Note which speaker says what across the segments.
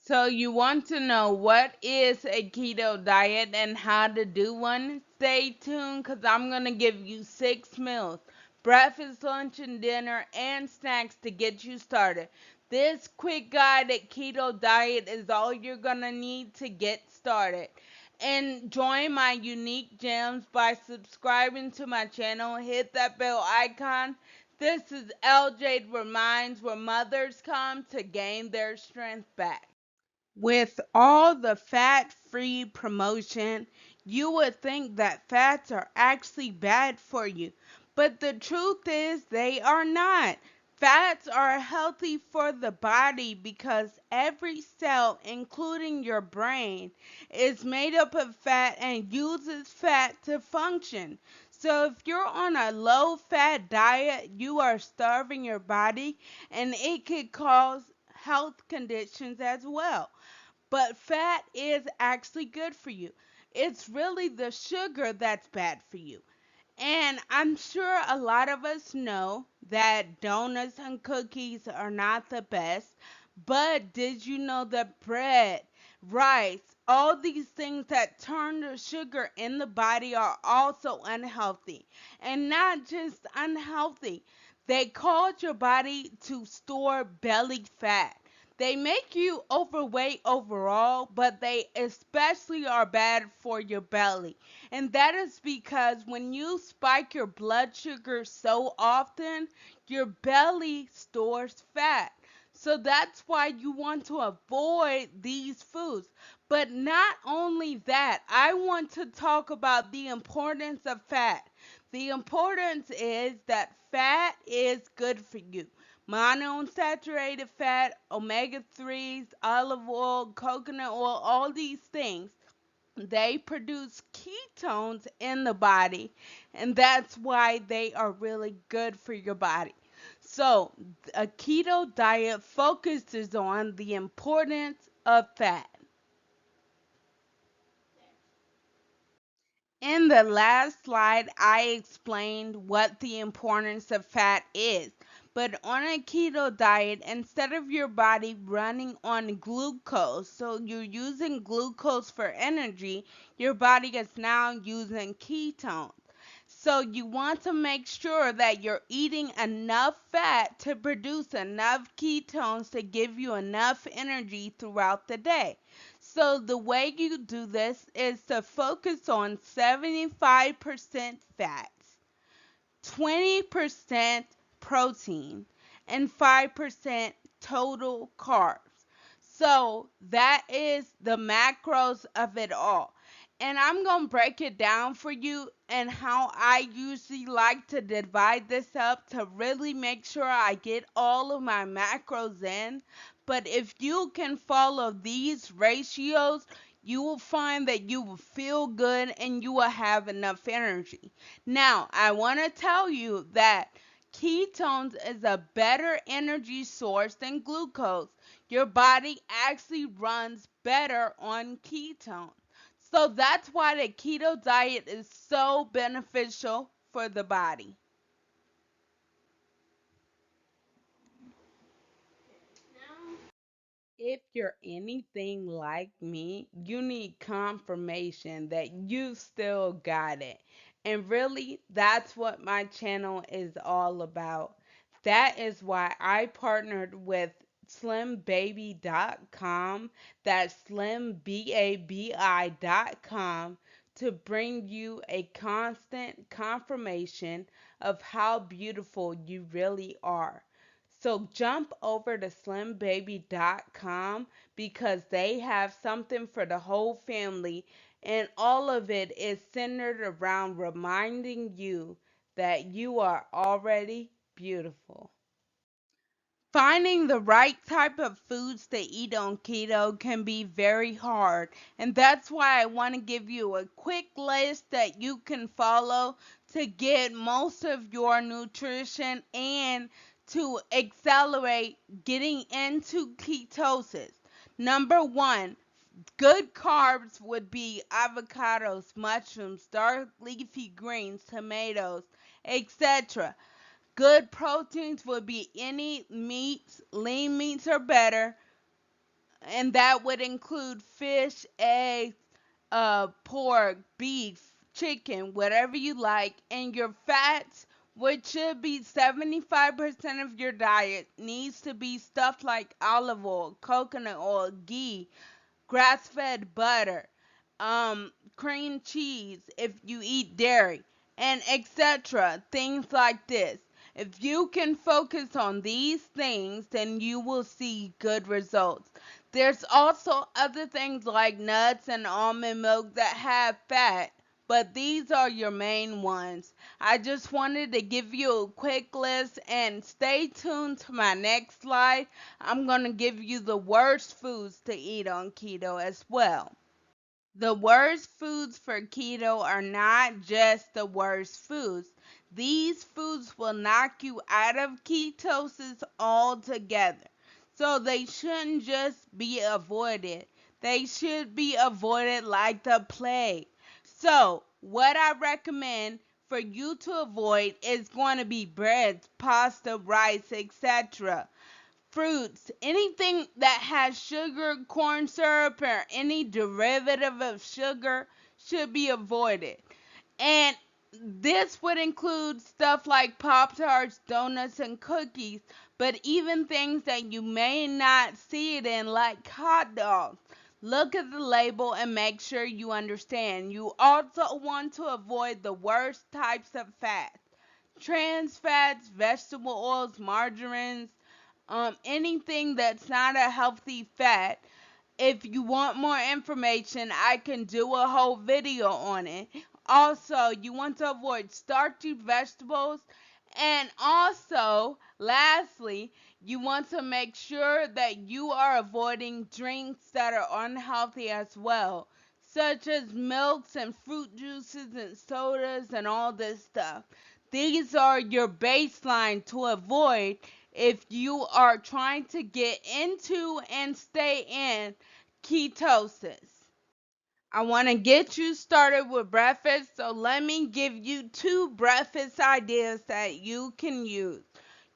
Speaker 1: So you want to know what is a keto diet and how to do one? Stay tuned because I'm going to give you 6 meals, breakfast, lunch, and dinner, and snacks to get you started. This quick guided keto diet is all you're going to need to get started. And join my unique gems by subscribing to my channel. Hit that bell icon. This is ljadereminds, where mothers come to gain their strength back. With all the fat-free promotion, you would think that fats are actually bad for you, but the truth is they are not. Fats are healthy for the body because every cell, including your brain, is made up of fat and uses fat to function. So if you're on a low-fat diet, you are starving your body and it could cause health conditions as well. But fat is actually good for you. It's really the sugar that's bad for you. And I'm sure a lot of us know that donuts and cookies are not the best. But did you know that bread, rice, all these things that turn to sugar in the body are also unhealthy? And not just unhealthy, they cause your body to store belly fat. They make you overweight overall, but they especially are bad for your belly. And that is because when you spike your blood sugar so often, your belly stores fat. So that's why you want to avoid these foods. But not only that, I want to talk about the importance of fat. The importance is that fat is good for you. Monounsaturated fat, omega 3s, olive oil, coconut oil, all these things, they produce ketones in the body, and that's why they are really good for your body. So, a keto diet focuses on the importance of fat. In the last slide, I explained what the importance of fat is. But on a keto diet, instead of your body running on glucose, so you're using glucose for energy, your body is now using ketones. So you want to make sure that you're eating enough fat to produce enough ketones to give you enough energy throughout the day. So the way you do this is to focus on 75% fats, 20% protein, and 5% total carbs. So that is the macros of it all. And I'm going to break it down for you and how I usually like to divide this up to really make sure I get all of my macros in. But if you can follow these ratios, you will find that you will feel good and you will have enough energy. Now, I want to tell you that ketones is a better energy source than glucose. Your body actually runs better on ketones. So that's why the keto diet is so beneficial for the body. If you're anything like me, you need confirmation that you still got it. And really, that's what my channel is all about. That is why I partnered with slimbaby.com, that's slimbabi.com, to bring you a constant confirmation of how beautiful you really are. So jump over to slimbaby.com because they have something for the whole family, and all of it is centered around reminding you that you are already beautiful. Finding the right type of foods to eat on keto can be very hard, and that's why I want to give you a quick list that you can follow to get most of your nutrition and to accelerate getting into ketosis. Number one, good carbs would be avocados, mushrooms, dark leafy greens, tomatoes, etc. Good proteins would be any meats, lean meats are better, and that would include fish, eggs, pork, beef, chicken, whatever you like, and your fats, which should be 75% of your diet, needs to be stuff like olive oil, coconut oil, ghee, grass-fed butter, cream cheese if you eat dairy, and etc. Things like this. If you can focus on these things, then you will see good results. There's also other things like nuts and almond milk that have fat, but these are your main ones. I just wanted to give you a quick list, and stay tuned to my next slide. I'm going to give you the worst foods to eat on keto as well. The worst foods for keto are not just the worst foods. These foods will knock you out of ketosis altogether. So they shouldn't just be avoided. They should be avoided like the plague. So, what I recommend for you to avoid is going to be breads, pasta, rice, etc. Fruits, anything that has sugar, corn syrup, or any derivative of sugar should be avoided. And this would include stuff like Pop Tarts, donuts, and cookies, but even things that you may not see it in, like hot dogs. Look at the label and make sure you understand. You also want to avoid the worst types of fats: trans fats, vegetable oils, margarines, anything that's not a healthy fat. If you want more information, I can do a whole video on it. Also, you want to avoid starchy vegetables. And also, lastly, you want to make sure that you are avoiding drinks that are unhealthy as well, such as milks and fruit juices and sodas and all this stuff. These are your baseline to avoid if you are trying to get into and stay in ketosis. I want to get you started with breakfast, so let me give you two breakfast ideas that you can use.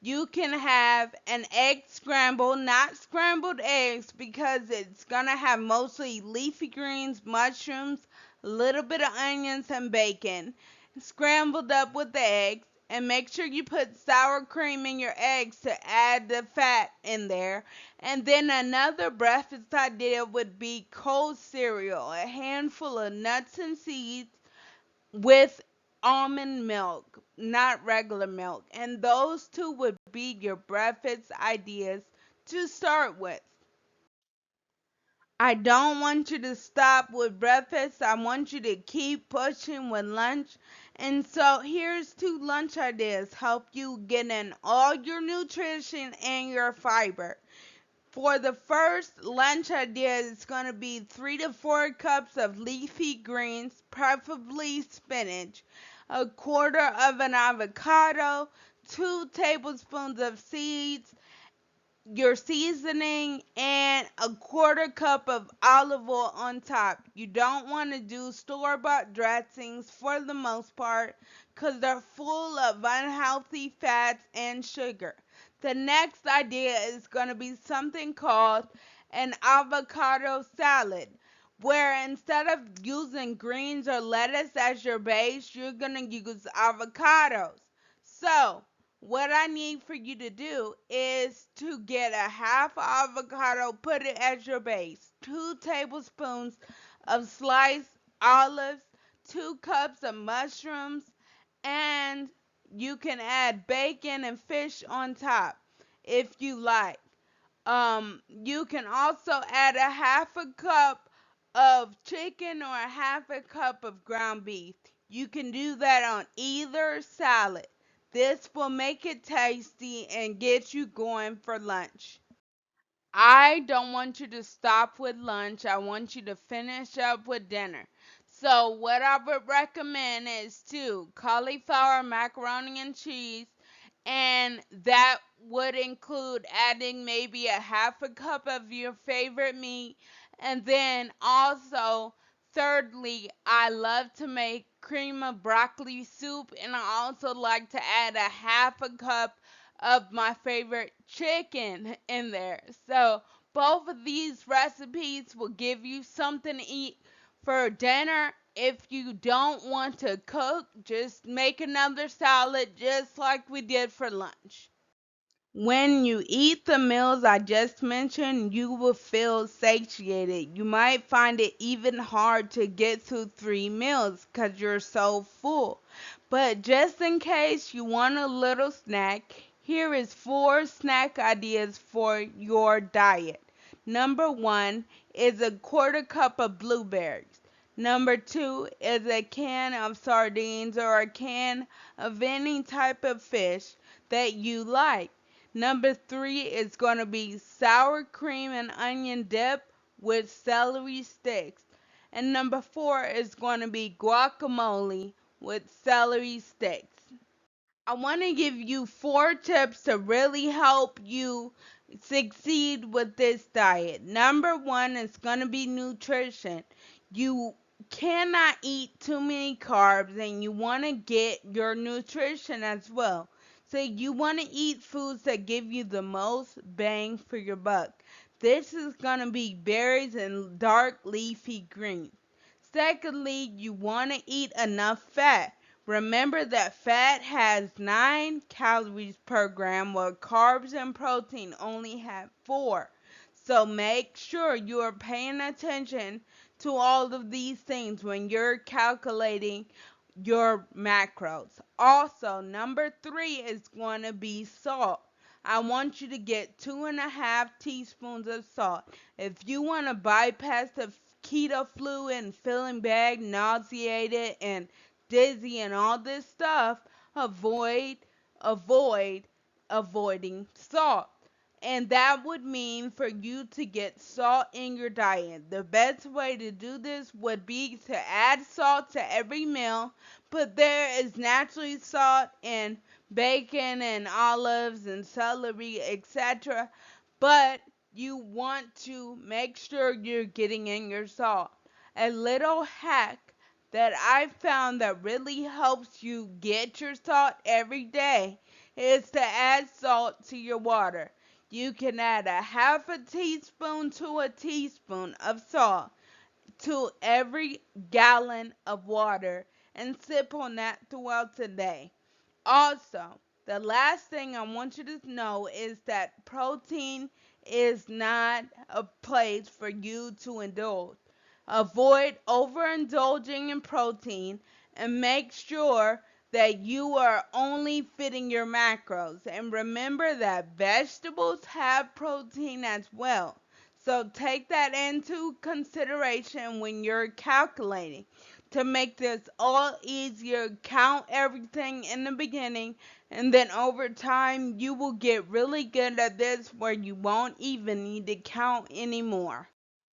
Speaker 1: You can have an egg scramble, not scrambled eggs, because it's going to have mostly leafy greens, mushrooms, a little bit of onions, and bacon, scrambled up with the eggs. And make sure you put sour cream in your eggs to add the fat in there. And then another breakfast idea would be cold cereal, a handful of nuts and seeds with almond milk, not regular milk. And those two would be your breakfast ideas to start with. I don't want you to stop with breakfast. I want you to keep pushing with lunch. And so here's two lunch ideas help you get in all your nutrition and your fiber. For the first lunch idea, it's going to be 3 to 4 cups of leafy greens, preferably spinach, a quarter of an avocado, 2 tablespoons of seeds, your seasoning, and a quarter cup of olive oil on top. You don't want to do store-bought dressings for the most part because they're full of unhealthy fats and sugar. The next idea is going to be something called an avocado salad, where instead of using greens or lettuce as your base, you're going to use avocados. So, what I need for you to do is to get a half avocado, put it as your base, 2 tablespoons of sliced olives, 2 cups of mushrooms, and you can add bacon and fish on top if you like. You can also add a half a cup of chicken or a half a cup of ground beef. You can do that on either salad. This will make it tasty and get you going for lunch. I don't want you to stop with lunch. I want you to finish up with dinner. So, what I would recommend is cauliflower, macaroni, and cheese, and that would include adding maybe a half a cup of your favorite meat. And then also, thirdly, I love to make cream of broccoli soup, and I also like to add a half a cup of my favorite chicken in there. So Both of these recipes will give you something to eat for dinner. If you don't want to cook, just make another salad just like we did for lunch. When you eat the meals I just mentioned, you will feel satiated. You might find it even hard to get through 3 meals because you're so full. But just in case you want a little snack, here is 4 snack ideas for your diet. Number 1 is a quarter cup of blueberries. Number 2 is a can of sardines or a can of any type of fish that you like. Number 3 is going to be sour cream and onion dip with celery sticks. And number 4 is going to be guacamole with celery sticks. I want to give you 4 tips to really help you succeed with this diet. Number 1 is going to be nutrition. You cannot eat too many carbs and you want to get your nutrition as well. So you want to eat foods that give you the most bang for your buck. This is going to be berries and dark leafy greens. Secondly, you want to eat enough fat. Remember that fat has 9 calories per gram, while carbs and protein only have 4. So make sure you are paying attention to all of these things when you're calculating your macros. Also, number 3 is going to be salt. I want you to get 2.5 teaspoons of salt. If you want to bypass the keto flu and feeling bad, nauseated, and dizzy and all this stuff, avoid, avoid, avoiding salt. And that would mean for you to get salt in your diet. The best way to do this would be to add salt to every meal, but there is naturally salt in bacon and olives and celery, etc. But you want to make sure you're getting in your salt. A little hack that I found that really helps you get your salt every day is to add salt to your water. You can add a half a teaspoon to a teaspoon of salt to every gallon of water and sip on that throughout the day. Also, the last thing I want you to know is that protein is not a place for you to indulge. Avoid overindulging in protein and make sure that you are only fitting your macros. And remember that vegetables have protein as well. So take that into consideration when you're calculating. To make this all easier, count everything in the beginning, and then over time you will get really good at this where you won't even need to count anymore.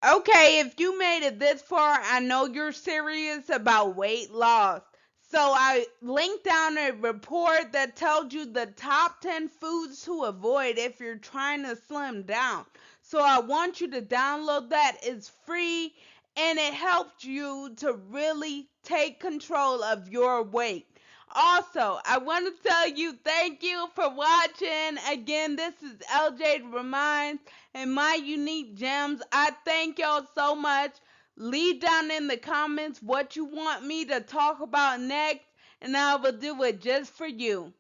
Speaker 1: Okay, if you made it this far, I know you're serious about weight loss. So I linked down a report that tells you the top 10 foods to avoid if you're trying to slim down. So I want you to download that. It's free and it helps you to really take control of your weight. Also, I want to tell you thank you for watching. Again, this is ljadereminds and my unique gems. I thank y'all so much. Leave down in the comments what you want me to talk about next, and I will do it just for you.